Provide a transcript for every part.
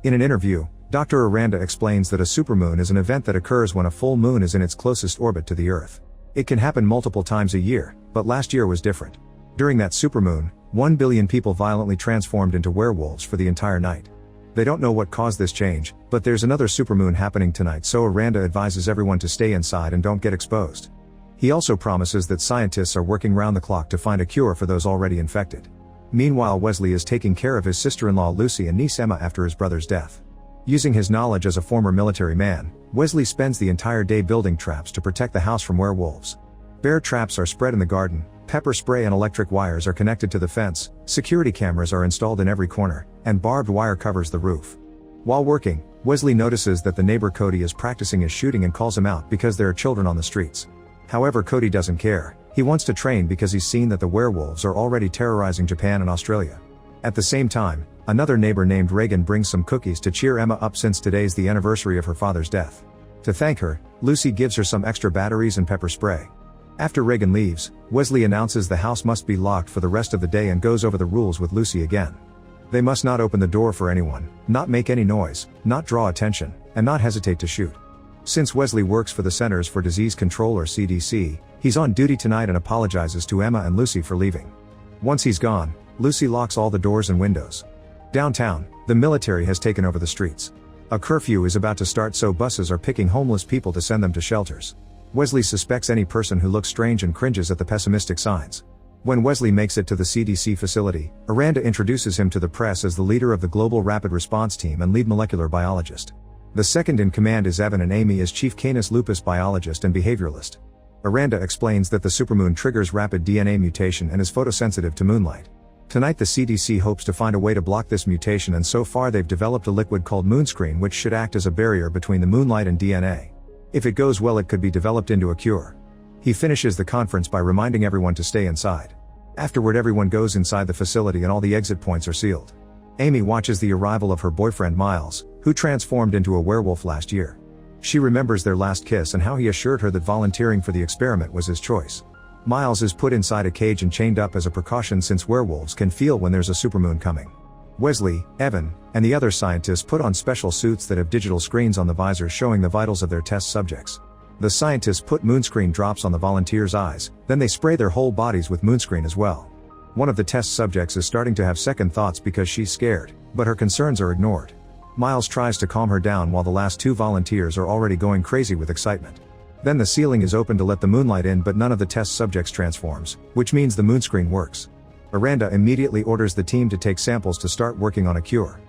In an interview, Dr. Aranda explains that a supermoon is an event that occurs when a full moon is in its closest orbit to the Earth. It can happen multiple times a year, but last year was different. During that supermoon, 1 billion people violently transformed into werewolves for the entire night. They don't know what caused this change, but there's another supermoon happening tonight, so Aranda advises everyone to stay inside and don't get exposed. He also promises that scientists are working round the clock to find a cure for those already infected. Meanwhile, Wesley is taking care of his sister-in-law Lucy and niece Emma after his brother's death. Using his knowledge as a former military man, Wesley spends the entire day building traps to protect the house from werewolves. Bear traps are spread in the garden, pepper spray and electric wires are connected to the fence, security cameras are installed in every corner, and barbed wire covers the roof. While working, Wesley notices that the neighbor Cody is practicing his shooting and calls him out because there are children on the streets. However, Cody doesn't care. He wants to train because he's seen that the werewolves are already terrorizing Japan and Australia. At the same time, another neighbor named Reagan brings some cookies to cheer Emma up since today's the anniversary of her father's death. To thank her, Lucy gives her some extra batteries and pepper spray. After Reagan leaves, Wesley announces the house must be locked for the rest of the day and goes over the rules with Lucy again. They must not open the door for anyone, not make any noise, not draw attention, and not hesitate to shoot. Since Wesley works for the Centers for Disease Control or CDC, he's on duty tonight and apologizes to Emma and Lucy for leaving. Once he's gone, Lucy locks all the doors and windows. Downtown, the military has taken over the streets. A curfew is about to start, so buses are picking homeless people to send them to shelters. Wesley suspects any person who looks strange and cringes at the pessimistic signs. When Wesley makes it to the CDC facility, Aranda introduces him to the press as the leader of the Global Rapid Response Team and lead molecular biologist. The second in command is Evan, and Amy is chief canis lupus biologist and behavioralist. Aranda explains that the supermoon triggers rapid DNA mutation and is photosensitive to moonlight. Tonight the CDC hopes to find a way to block this mutation, and so far they've developed a liquid called moonscreen which should act as a barrier between the moonlight and DNA. If it goes well, it could be developed into a cure. He finishes the conference by reminding everyone to stay inside. Afterward, everyone goes inside the facility and all the exit points are sealed. Amy watches the arrival of her boyfriend Miles, who transformed into a werewolf last year. She remembers their last kiss and how he assured her that volunteering for the experiment was his choice. Miles is put inside a cage and chained up as a precaution since werewolves can feel when there's a supermoon coming. Wesley, Evan, and the other scientists put on special suits that have digital screens on the visors showing the vitals of their test subjects. The scientists put moonscreen drops on the volunteers' eyes, then they spray their whole bodies with moonscreen as well. One of the test subjects is starting to have second thoughts because she's scared, but her concerns are ignored. Miles tries to calm her down while the last two volunteers are already going crazy with excitement. Then the ceiling is open to let the moonlight in, but none of the test subjects transforms, which means the moonscreen works. Aranda immediately orders the team to take samples to start working on a cure.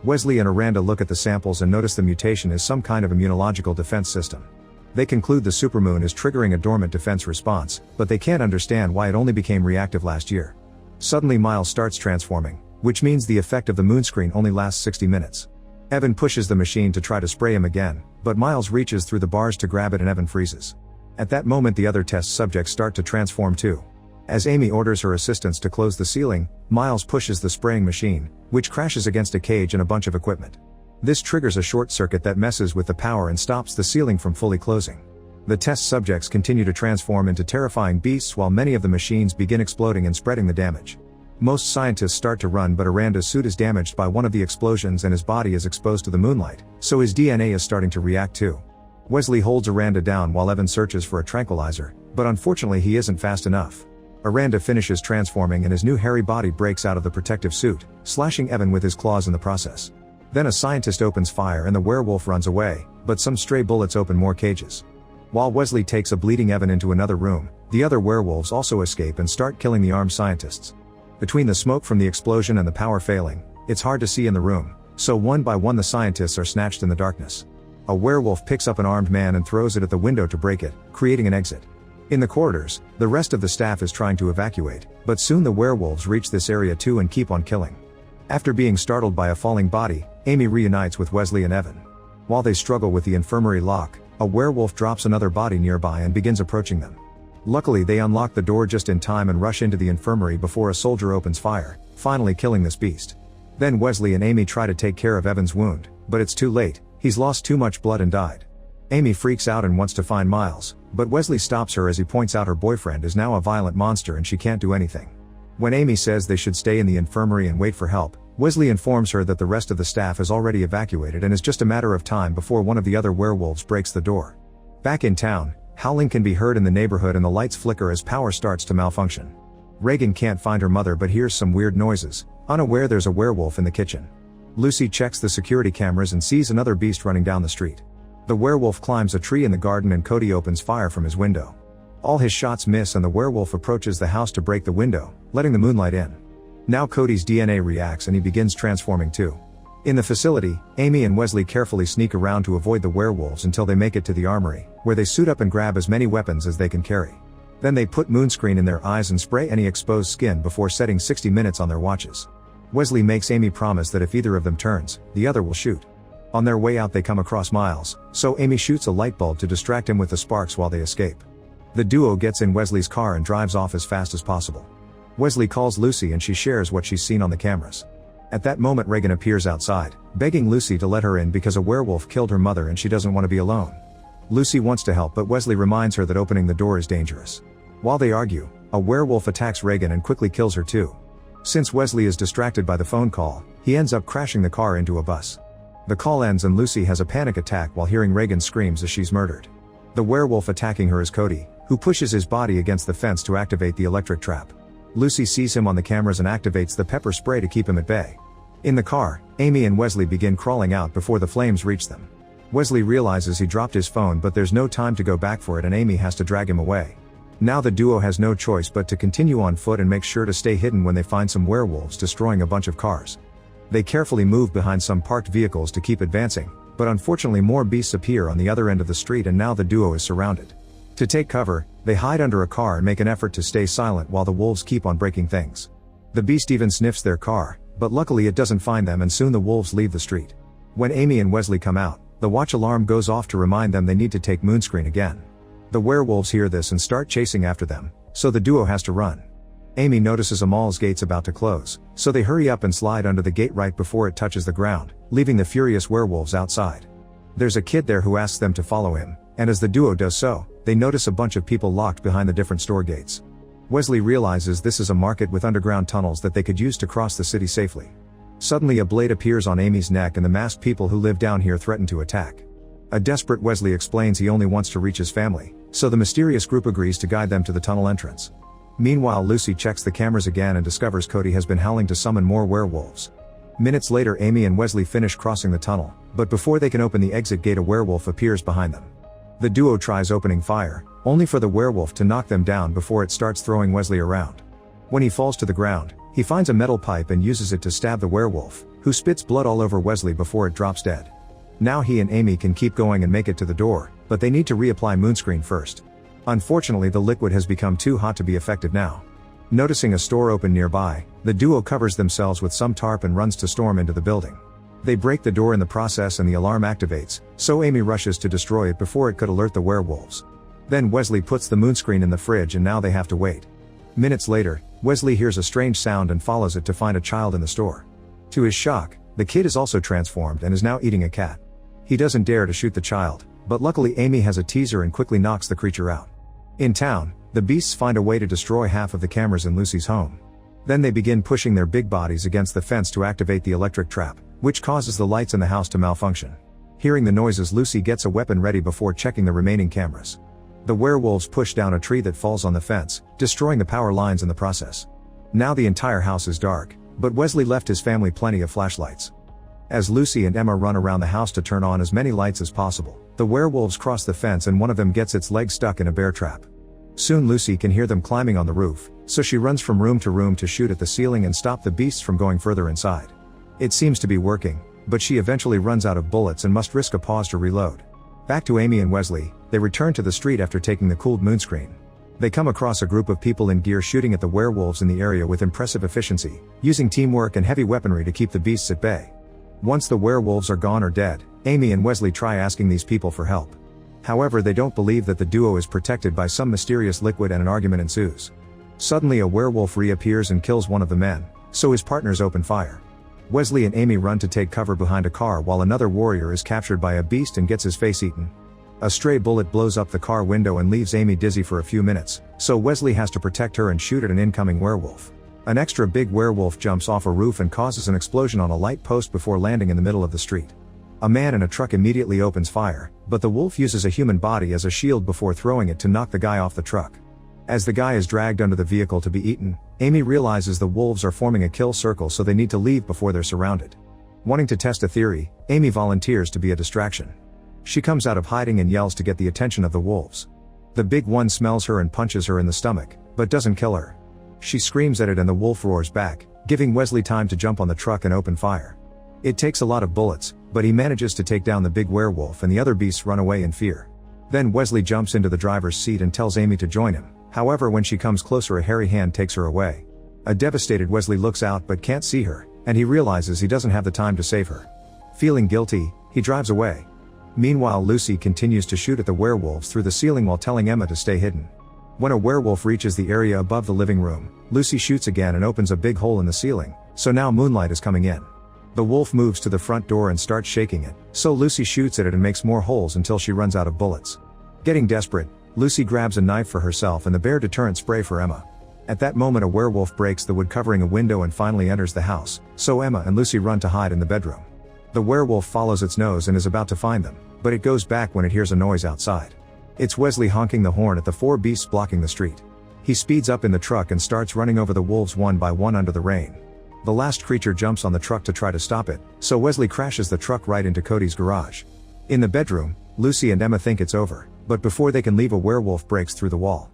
Wesley and Aranda look at the samples and notice the mutation is some kind of immunological defense system. They conclude the supermoon is triggering a dormant defense response, but they can't understand why it only became reactive last year. Suddenly Miles starts transforming, which means the effect of the moonscreen only lasts 60 minutes. Evan pushes the machine to try to spray him again, but Miles reaches through the bars to grab it and Evan freezes. At that moment the other test subjects start to transform too. As Amy orders her assistants to close the ceiling, Miles pushes the spraying machine, which crashes against a cage and a bunch of equipment. This triggers a short circuit that messes with the power and stops the ceiling from fully closing. The test subjects continue to transform into terrifying beasts while many of the machines begin exploding and spreading the damage. Most scientists start to run, but Aranda's suit is damaged by one of the explosions and his body is exposed to the moonlight, so his DNA is starting to react too. Wesley holds Aranda down while Evan searches for a tranquilizer, but unfortunately he isn't fast enough. Aranda finishes transforming and his new hairy body breaks out of the protective suit, slashing Evan with his claws in the process. Then a scientist opens fire and the werewolf runs away, but some stray bullets open more cages. While Wesley takes a bleeding Evan into another room, the other werewolves also escape and start killing the armed scientists. Between the smoke from the explosion and the power failing, it's hard to see in the room, so one by one the scientists are snatched in the darkness. A werewolf picks up an armed man and throws it at the window to break it, creating an exit. In the corridors, the rest of the staff is trying to evacuate, but soon the werewolves reach this area too and keep on killing. After being startled by a falling body, Amy reunites with Wesley and Evan. While they struggle with the infirmary lock, a werewolf drops another body nearby and begins approaching them. Luckily they unlock the door just in time and rush into the infirmary before a soldier opens fire, finally killing this beast. Then Wesley and Amy try to take care of Evan's wound, but it's too late, he's lost too much blood and died. Amy freaks out and wants to find Miles, but Wesley stops her as he points out her boyfriend is now a violent monster and she can't do anything. When Amy says they should stay in the infirmary and wait for help, Wesley informs her that the rest of the staff is already evacuated and is just a matter of time before one of the other werewolves breaks the door. Back in town, howling can be heard in the neighborhood and the lights flicker as power starts to malfunction. Reagan can't find her mother but hears some weird noises, unaware there's a werewolf in the kitchen. Lucy checks the security cameras and sees another beast running down the street. The werewolf climbs a tree in the garden and Cody opens fire from his window. All his shots miss and the werewolf approaches the house to break the window, letting the moonlight in. Now Cody's DNA reacts and he begins transforming too. In the facility, Amy and Wesley carefully sneak around to avoid the werewolves until they make it to the armory, where they suit up and grab as many weapons as they can carry. Then they put moonscreen in their eyes and spray any exposed skin before setting 60 minutes on their watches. Wesley makes Amy promise that if either of them turns, the other will shoot. On their way out they come across Miles, so Amy shoots a light bulb to distract him with the sparks while they escape. The duo gets in Wesley's car and drives off as fast as possible. Wesley calls Lucy and she shares what she's seen on the cameras. At that moment Reagan appears outside, begging Lucy to let her in because a werewolf killed her mother and she doesn't want to be alone. Lucy wants to help but Wesley reminds her that opening the door is dangerous. While they argue, a werewolf attacks Reagan and quickly kills her too. Since Wesley is distracted by the phone call, he ends up crashing the car into a bus. The call ends and Lucy has a panic attack while hearing Reagan screams as she's murdered. The werewolf attacking her is Cody, who pushes his body against the fence to activate the electric trap. Lucy sees him on the cameras and activates the pepper spray to keep him at bay. In the car, Amy and Wesley begin crawling out before the flames reach them. Wesley realizes he dropped his phone but there's no time to go back for it and Amy has to drag him away. Now the duo has no choice but to continue on foot and make sure to stay hidden when they find some werewolves destroying a bunch of cars. They carefully move behind some parked vehicles to keep advancing, but unfortunately more beasts appear on the other end of the street and now the duo is surrounded. To take cover, they hide under a car and make an effort to stay silent while the wolves keep on breaking things. The beast even sniffs their car, but luckily it doesn't find them and soon the wolves leave the street. When Amy and Wesley come out, the watch alarm goes off to remind them they need to take moonscreen again. The werewolves hear this and start chasing after them, so the duo has to run. Amy notices a mall's gate's about to close, so they hurry up and slide under the gate right before it touches the ground, leaving the furious werewolves outside. There's a kid there who asks them to follow him, and as the duo does so, they notice a bunch of people locked behind the different store gates. Wesley realizes this is a market with underground tunnels that they could use to cross the city safely. Suddenly a blade appears on Amy's neck and the masked people who live down here threaten to attack. A desperate Wesley explains he only wants to reach his family, so the mysterious group agrees to guide them to the tunnel entrance. Meanwhile Lucy checks the cameras again and discovers Cody has been howling to summon more werewolves. Minutes later Amy and Wesley finish crossing the tunnel, but before they can open the exit gate a werewolf appears behind them. The duo tries opening fire, only for the werewolf to knock them down before it starts throwing Wesley around. When he falls to the ground, he finds a metal pipe and uses it to stab the werewolf, who spits blood all over Wesley before it drops dead. Now he and Amy can keep going and make it to the door, but they need to reapply moonscreen first. Unfortunately the liquid has become too hot to be effective now. Noticing a store open nearby, the duo covers themselves with some tarp and runs to storm into the building. They break the door in the process and the alarm activates, so Amy rushes to destroy it before it could alert the werewolves. Then Wesley puts the moonscreen in the fridge and now they have to wait. Minutes later, Wesley hears a strange sound and follows it to find a child in the store. To his shock, the kid is also transformed and is now eating a cat. He doesn't dare to shoot the child, but luckily Amy has a teaser and quickly knocks the creature out. In town, the beasts find a way to destroy half of the cameras in Lucy's home. Then they begin pushing their big bodies against the fence to activate the electric trap, which causes the lights in the house to malfunction. Hearing the noises Lucy gets a weapon ready before checking the remaining cameras. The werewolves push down a tree that falls on the fence, destroying the power lines in the process. Now the entire house is dark, but Wesley left his family plenty of flashlights. As Lucy and Emma run around the house to turn on as many lights as possible, the werewolves cross the fence and one of them gets its leg stuck in a bear trap. Soon Lucy can hear them climbing on the roof, so she runs from room to room to shoot at the ceiling and stop the beasts from going further inside. It seems to be working, but she eventually runs out of bullets and must risk a pause to reload. Back to Amy and Wesley, they return to the street after taking the cooled moonscreen. They come across a group of people in gear shooting at the werewolves in the area with impressive efficiency, using teamwork and heavy weaponry to keep the beasts at bay. Once the werewolves are gone or dead, Amy and Wesley try asking these people for help. However, they don't believe that the duo is protected by some mysterious liquid and an argument ensues. Suddenly a werewolf reappears and kills one of the men, so his partners open fire. Wesley and Amy run to take cover behind a car while another warrior is captured by a beast and gets his face eaten. A stray bullet blows up the car window and leaves Amy dizzy for a few minutes, so Wesley has to protect her and shoot at an incoming werewolf. An extra big werewolf jumps off a roof and causes an explosion on a light post before landing in the middle of the street. A man in a truck immediately opens fire, but the wolf uses a human body as a shield before throwing it to knock the guy off the truck. As the guy is dragged under the vehicle to be eaten, Amy realizes the wolves are forming a kill circle, so they need to leave before they're surrounded. Wanting to test a theory, Amy volunteers to be a distraction. She comes out of hiding and yells to get the attention of the wolves. The big one smells her and punches her in the stomach, but doesn't kill her. She screams at it and the wolf roars back, giving Wesley time to jump on the truck and open fire. It takes a lot of bullets, but he manages to take down the big werewolf and the other beasts run away in fear. Then Wesley jumps into the driver's seat and tells Amy to join him. However, when she comes closer, a hairy hand takes her away. A devastated Wesley looks out but can't see her, and he realizes he doesn't have the time to save her. Feeling guilty, he drives away. Meanwhile, Lucy continues to shoot at the werewolves through the ceiling while telling Emma to stay hidden. When a werewolf reaches the area above the living room, Lucy shoots again and opens a big hole in the ceiling, so now moonlight is coming in. The wolf moves to the front door and starts shaking it, so Lucy shoots at it and makes more holes until she runs out of bullets. Getting desperate, Lucy grabs a knife for herself and the bear deterrent spray for Emma. At that moment, a werewolf breaks the wood covering a window and finally enters the house, so Emma and Lucy run to hide in the bedroom. The werewolf follows its nose and is about to find them, but it goes back when it hears a noise outside. It's Wesley honking the horn at the four beasts blocking the street. He speeds up in the truck and starts running over the wolves one by one under the rain. The last creature jumps on the truck to try to stop it, so Wesley crashes the truck right into Cody's garage. In the bedroom, Lucy and Emma think it's over, but before they can leave, a werewolf breaks through the wall.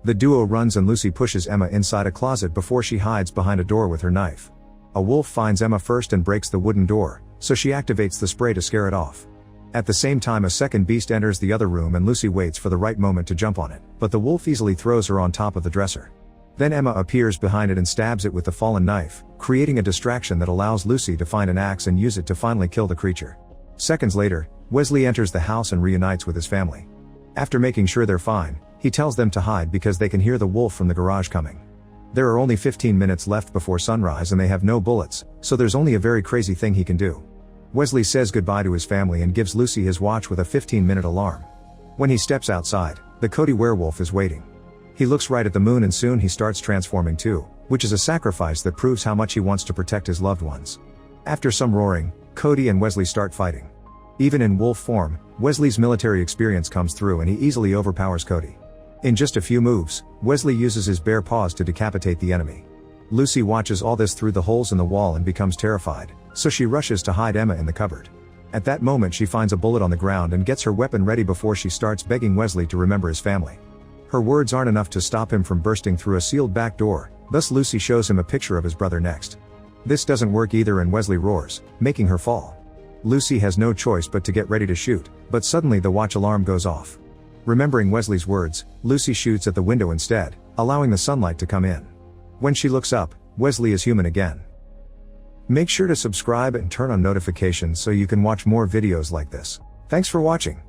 The duo runs and Lucy pushes Emma inside a closet before she hides behind a door with her knife. A wolf finds Emma first and breaks the wooden door, so she activates the spray to scare it off. At the same time, a second beast enters the other room and Lucy waits for the right moment to jump on it, but the wolf easily throws her on top of the dresser. Then Emma appears behind it and stabs it with the fallen knife, creating a distraction that allows Lucy to find an axe and use it to finally kill the creature. Seconds later, Wesley enters the house and reunites with his family. After making sure they're fine, he tells them to hide because they can hear the wolf from the garage coming. There are only 15 minutes left before sunrise and they have no bullets, so there's only a very crazy thing he can do. Wesley says goodbye to his family and gives Lucy his watch with a 15-minute alarm. When he steps outside, the Cody werewolf is waiting. He looks right at the moon and soon he starts transforming too, which is a sacrifice that proves how much he wants to protect his loved ones. After some roaring, Cody and Wesley start fighting. Even in wolf form, Wesley's military experience comes through and he easily overpowers Cody. In just a few moves, Wesley uses his bare paws to decapitate the enemy. Lucy watches all this through the holes in the wall and becomes terrified, so she rushes to hide Emma in the cupboard. At that moment, she finds a bullet on the ground and gets her weapon ready before she starts begging Wesley to remember his family. Her words aren't enough to stop him from bursting through a sealed back door, thus Lucy shows him a picture of his brother next. This doesn't work either and Wesley roars, making her fall. Lucy has no choice but to get ready to shoot, but suddenly the watch alarm goes off. Remembering Wesley's words, Lucy shoots at the window instead, allowing the sunlight to come in. When she looks up, Wesley is human again. Make sure to subscribe and turn on notifications so you can watch more videos like this. Thanks for watching.